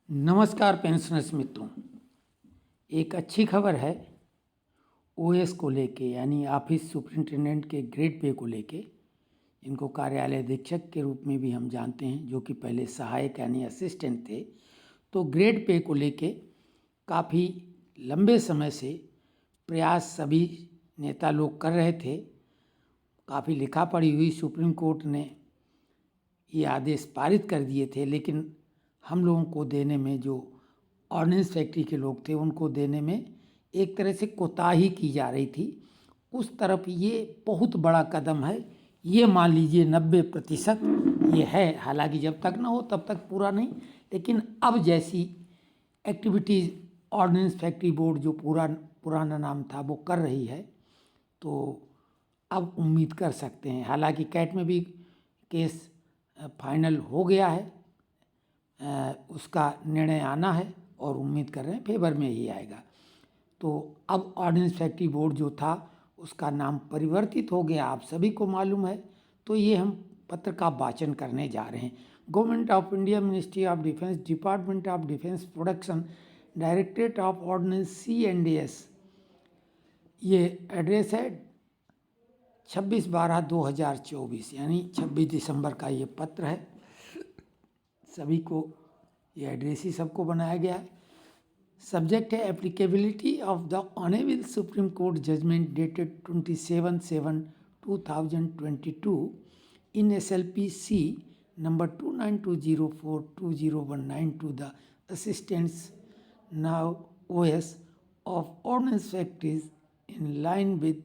नमस्कार पेंशनर्स मित्रों, एक अच्छी खबर है ओएस को लेके, यानी ऑफिस सुपरिटेंडेंट के ग्रेड पे को लेके। इनको कार्यालय अधीक्षक के रूप में भी हम जानते हैं, जो कि पहले सहायक यानी असिस्टेंट थे। तो ग्रेड पे को लेके काफ़ी लंबे समय से प्रयास सभी नेता लोग कर रहे थे। काफ़ी लिखा पढ़ी हुई सुप्रीम कोर्ट ने ये आदेश पारित कर दिए थे, लेकिन हम लोगों को देने में, जो ऑर्डिनेंस फैक्ट्री के लोग थे उनको देने में एक तरह से कोताही की जा रही थी। उस तरफ ये बहुत बड़ा कदम है। ये मान लीजिए 90% ये है। हालांकि जब तक ना हो तब तक पूरा नहीं, लेकिन अब जैसी एक्टिविटीज़ ऑर्डिनेंस फैक्ट्री बोर्ड, जो पुराना नाम था, वो कर रही है, तो अब उम्मीद कर सकते हैं। हालांकि कैट में भी केस फाइनल हो गया है, उसका निर्णय आना है और उम्मीद कर रहे हैं फेवर में ही आएगा। तो अब ऑर्डिनेंस फैक्ट्री बोर्ड जो था उसका नाम परिवर्तित हो गया, आप सभी को मालूम है। तो ये हम पत्र का वाचन करने जा रहे हैं। Government of India, ministry of defence, department of defence production, directorate of ordnance C&S। ये एड्रेस है 26/12/2024, यानी 26 दिसंबर का ये पत्र है। सभी को ये एड्रेस ही सबको बनाया गया है। सब्जेक्ट है applicability of the honourable supreme court judgment dated 27/7/2022 in SLPC number 2920420192 to the assistants now OS of ordnance factories in line with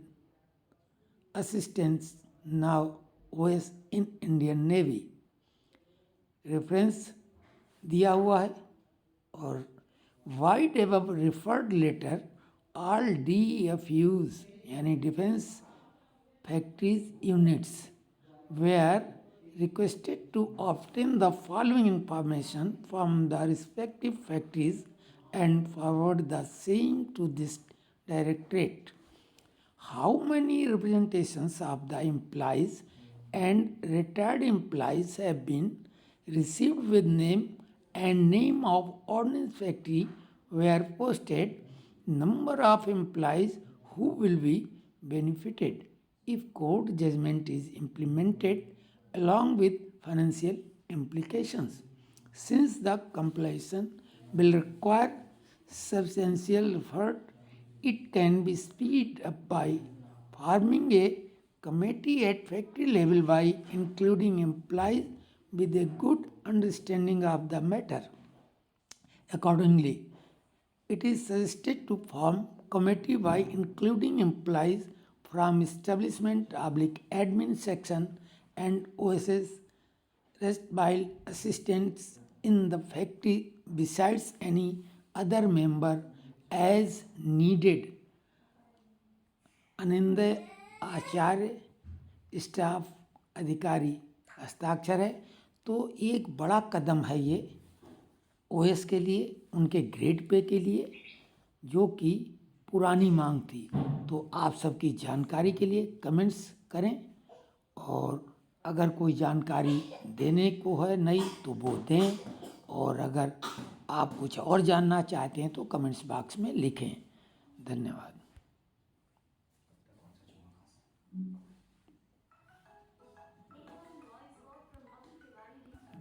assistants now OS in Indian Navy। Reference दिया हुआ है। और vide above referred letter all DFUs यानी defence factories units were requested to obtain the following information from the respective factories and forward the same to this directorate. How many representations of the employees and retired employees have been received with name and name of ordnance factory were posted, number of employees who will be benefited if court judgment is implemented, along with financial implications. Since the completion will require substantial effort, it can be speeded up by forming a committee at factory level by including employees with a good understanding of the matter. Accordingly, it is suggested to form committee by including employees from establishment/admin section and OSS rest while assistants in the factory besides any other member as needed। Anand Acharya, staff अधिकारी, हस्ताक्षर है। तो एक बड़ा कदम है ये OS के लिए, उनके ग्रेड पे के लिए, जो कि पुरानी मांग थी। तो आप सबकी जानकारी के लिए कमेंट्स करें, और अगर कोई जानकारी देने को है नई तो वो दें, और अगर आप कुछ और जानना चाहते हैं तो कमेंट्स बॉक्स में लिखें। धन्यवाद।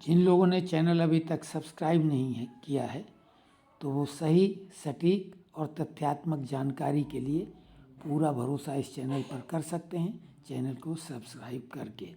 जिन लोगों ने चैनल अभी तक सब्सक्राइब नहीं है किया है, तो वो सही, सटीक और तथ्यात्मक जानकारी के लिए पूरा भरोसा इस चैनल पर कर सकते हैं, चैनल को सब्सक्राइब करके।